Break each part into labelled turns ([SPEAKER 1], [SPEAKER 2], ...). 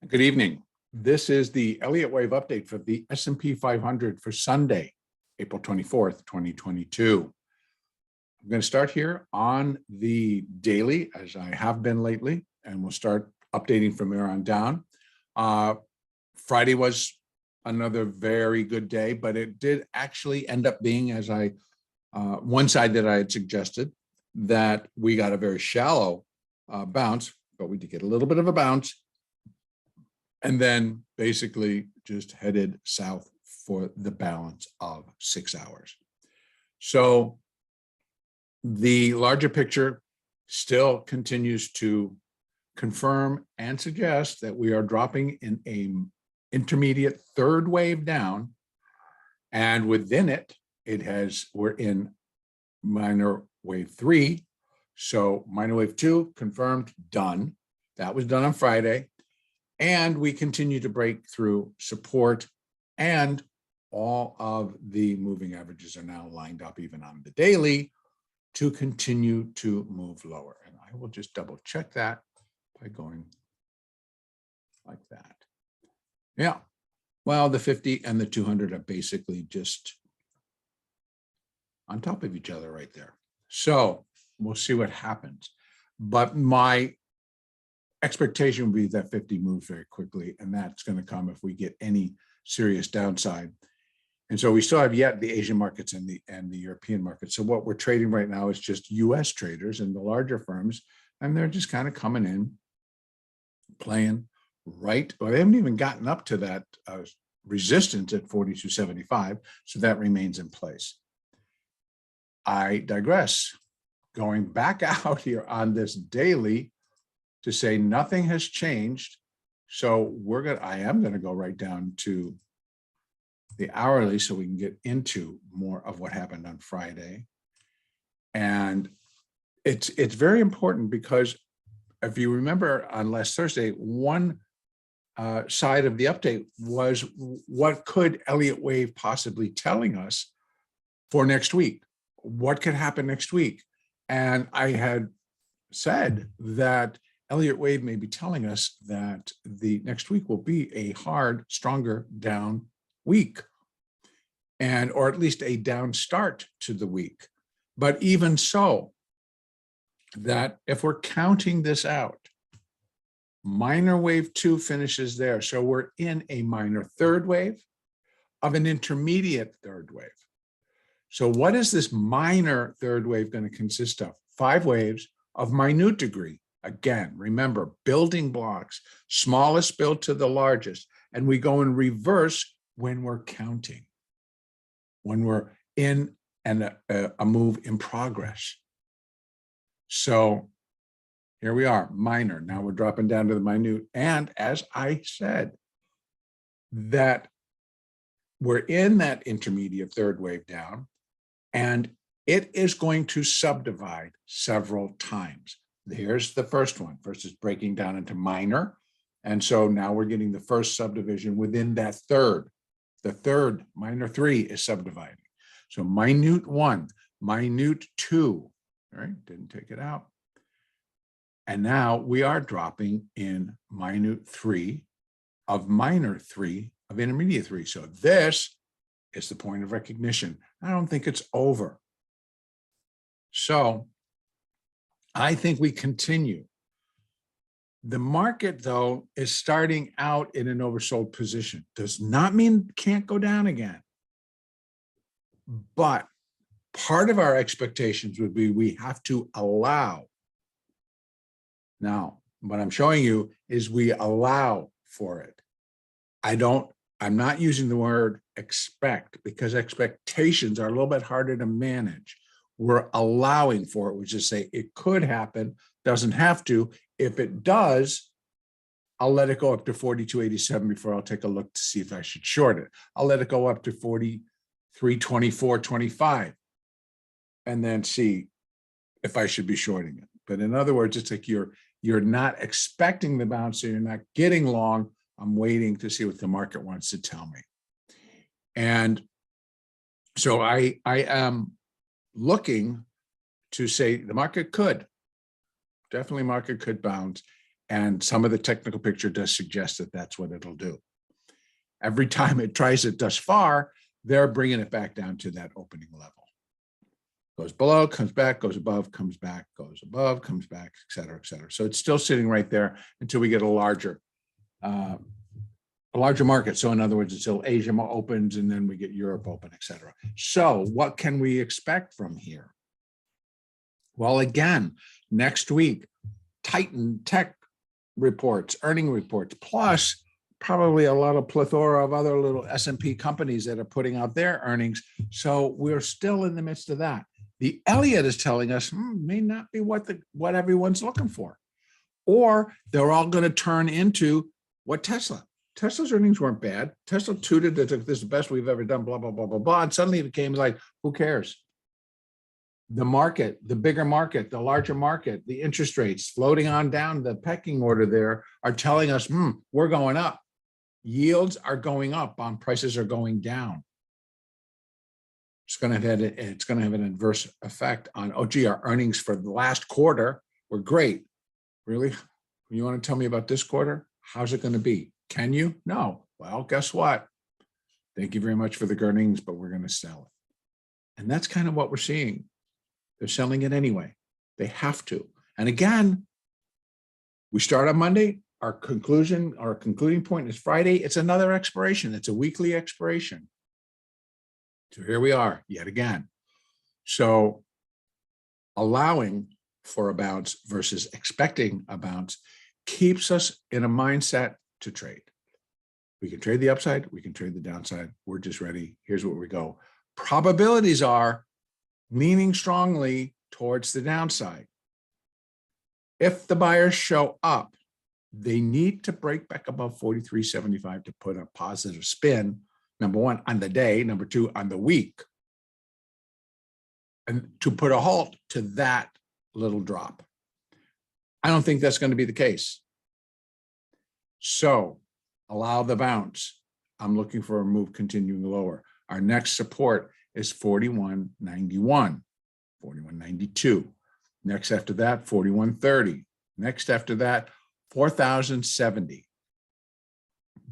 [SPEAKER 1] Good evening. This is the Elliott wave update for the S&P 500 for Sunday, April 24th, 2022. I'm going to start here on the daily, as I have been lately, and we'll start updating from here on down. Friday was another very good day, but it did actually end up being, as one side that I had suggested, that we got a very shallow bounce, but we did get a little bit of a bounce, and then basically just headed south for the balance of 6 hours. So the larger picture still continues to confirm and suggest that we are dropping in a intermediate third wave down, and within it, we're in minor wave 3. So minor wave 2 confirmed, done. That was done on Friday. And we continue to break through support, and all of the moving averages are now lined up even on the daily to continue to move lower. And I will just double check that by going like that. Yeah, well, the 50 and the 200 are basically just on top of each other right there. So we'll see what happens. But my expectation would be that 50 moves very quickly, and that's going to come if we get any serious downside. And so we still have yet the Asian markets and the European markets. So what we're trading right now is just US traders and the larger firms, and they're just kind of coming in, playing right, or they haven't even gotten up to that resistance at 42.75, so that remains in place. I digress. Going back out here on this daily to say nothing has changed. So I am going to go right down to the hourly so we can get into more of what happened on Friday. And it's very important because if you remember on last Thursday, one side of the update was what could Elliott wave possibly telling us for next week? What could happen next week? And I had said that Elliott wave may be telling us that the next week will be a hard, stronger down week, or at least a down start to the week. But even so, that if we're counting this out, minor wave 2 finishes there. So we're in a minor third wave of an intermediate third wave. So what is this minor third wave going to consist of? 5 waves of minute degree. Again, remember, building blocks, smallest build to the largest, and we go in reverse when we're counting, when we're in a move in progress. So here we are, minor. Now we're dropping down to the minute. And as I said, that we're in that intermediate third wave down, and it is going to subdivide several times. Here's the first one. First is breaking down into minor. And so now we're getting the first subdivision within that third. The third, minor 3, is subdividing. So minute 1, minute 2, all right, didn't take it out. And now we are dropping in minute 3 of minor 3 of intermediate 3. So this is the point of recognition. I don't think it's over. So I think we continue. The market, though, is starting out in an oversold position. Does not mean it can't go down again. But part of our expectations would be we have to allow. Now, what I'm showing you is we allow for it. I'm not using the word expect because expectations are a little bit harder to manage. We're allowing for it, which is say it could happen, doesn't have to. If it does, I'll let it go up to 42.87 before I'll take a look to see if I should short it. I'll let it go up to 43.24.25 and then see if I should be shorting it. But in other words, it's like you're not expecting the bounce, so you're not getting long. I'm waiting to see what the market wants to tell me. And so I am looking to say the market could, definitely market could bounce. And some of the technical picture does suggest that that's what it'll do. Every time it tries it thus far, they're bringing it back down to that opening level. Goes below, comes back, goes above, comes back, goes above, comes back, et cetera, et cetera. So it's still sitting right there until we get a larger market. So in other words, until Asia opens and then we get Europe open, et cetera. So what can we expect from here? Well, again, next week, Titan tech reports, earning reports, plus probably a lot of plethora of other little S&P companies that are putting out their earnings. So we're still in the midst of that. The Elliott is telling us may not be what everyone's looking for, or they're all going to turn into what Tesla's earnings weren't bad. Tesla tooted that this is the best we've ever done, blah, blah, blah, blah, blah. And suddenly it became like, who cares? The market, the bigger market, the larger market, the interest rates floating on down the pecking order there are telling us, we're going up. Yields are going up, bond prices are going down. It's going to have an adverse effect on, oh, gee, our earnings for the last quarter were great. Really? You want to tell me about this quarter? How's it going to be? Can you? No. Well, guess what? Thank you very much for the earnings, but we're going to sell it. And that's kind of what we're seeing. They're selling it anyway. They have to. And again, we start on Monday. Our concluding point is Friday. It's another expiration. It's a weekly expiration. So here we are yet again. So allowing for a bounce versus expecting a bounce keeps us in a mindset to trade. We can trade the upside. We can trade the downside. We're just ready. Here's where we go. Probabilities are leaning strongly towards the downside. If the buyers show up, they need to break back above 43.75 to put a positive spin, number one, on the day, number two, on the week, and to put a halt to that little drop. I don't think that's going to be the case. So allow the bounce. I'm looking for a move continuing lower. Our next support is 41.91, 41.92. Next after that, 41.30. Next after that, 4,070.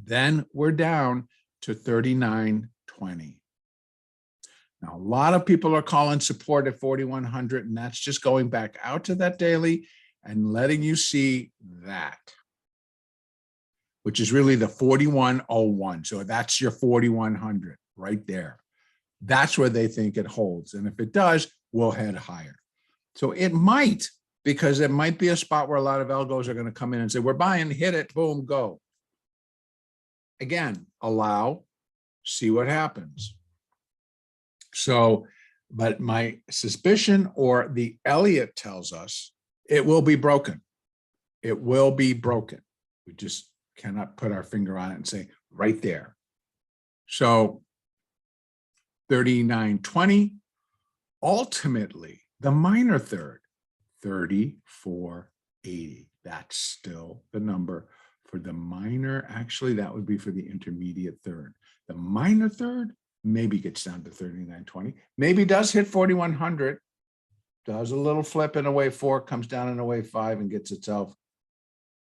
[SPEAKER 1] Then we're down to 39.20. Now, a lot of people are calling support at 4,100, and that's just going back out to that daily and letting you see that, which is really the 41.01. So that's your 4,100 right there. That's where they think it holds. And if it does, we'll head higher. So it might, because it might be a spot where a lot of algos are going to come in and say, we're buying, hit it, boom, go. Again, allow, see what happens. So, but my suspicion, or the Elliott tells us, it will be broken. It will be broken. We just cannot put our finger on it and say right there. So 39.20, ultimately the minor third, 34.80. That's still the number for the minor. Actually, that would be for the intermediate third. The minor third maybe gets down to 39.20, maybe does hit 4,100, does a little flip in a wave 4, comes down in a wave 5 and gets itself.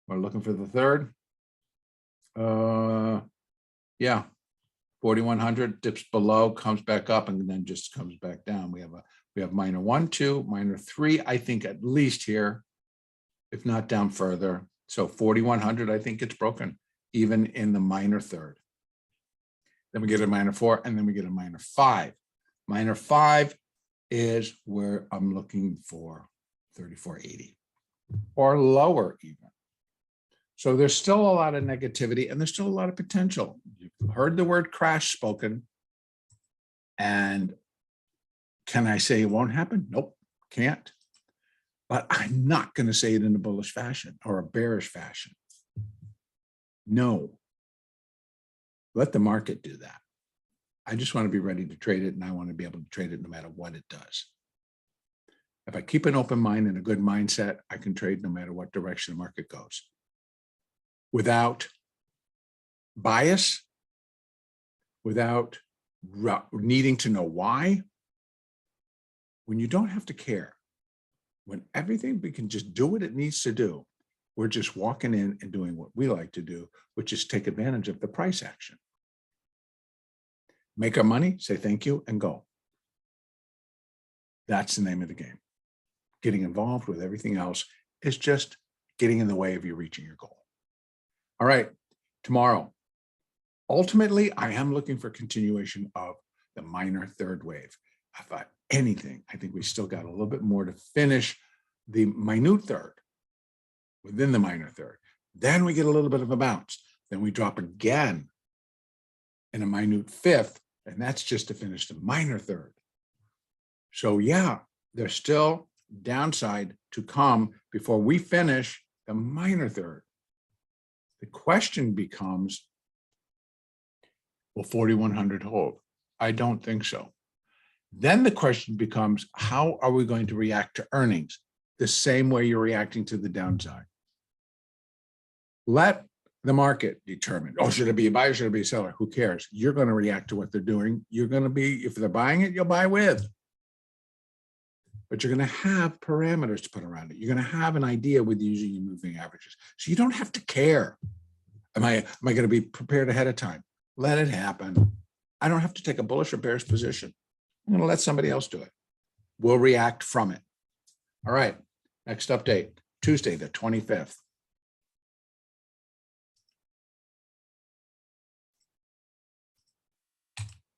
[SPEAKER 1] We're looking for the third. Yeah, 4,100 dips below, comes back up, and then just comes back down. We have minor 1, 2, minor 3, I think at least here, if not down further. So 4,100, I think it's broken, even in the minor third. Then we get a minor 4, and then we get a minor 5. Minor 5 is where I'm looking for 34.80 or lower even. So there's still a lot of negativity, and there's still a lot of potential. You've heard the word crash spoken. And can I say it won't happen? Nope, can't. But I'm not going to say it in a bullish fashion or a bearish fashion. No. Let the market do that. I just want to be ready to trade it, and I want to be able to trade it no matter what it does. If I keep an open mind and a good mindset, I can trade no matter what direction the market goes. Without bias, without needing to know why, when you don't have to care, when everything we can just do what it needs to do, We're just walking in and doing what we like to do, which is take advantage of the price action. Make our money, say thank you, and go. That's the name of the game. Getting involved with everything else is just getting in the way of you reaching your goal. All right, tomorrow. Ultimately, I am looking for continuation of the minor third wave. If anything, I think we still got a little bit more to finish the minute third within the minor third. Then we get a little bit of a bounce. Then we drop again in a minute fifth, and that's just to finish the minor third. So yeah, there's still downside to come before we finish the minor third. The question becomes, will 4,100 hold? I don't think so. Then the question becomes, how are we going to react to earnings? The same way you're reacting to the downside. Let the market determine, oh, should it be a buyer, should it be a seller? Who cares? You're going to react to what they're doing. You're going to be, if they're buying it, you'll buy with. But you're going to have parameters to put around it. You're going to have an idea with using your moving averages. So you don't have to care. Am I going to be prepared ahead of time? Let it happen. I don't have to take a bullish or bearish position. I'm going to let somebody else do it. We'll react from it. All right. Next update, Tuesday, the 25th.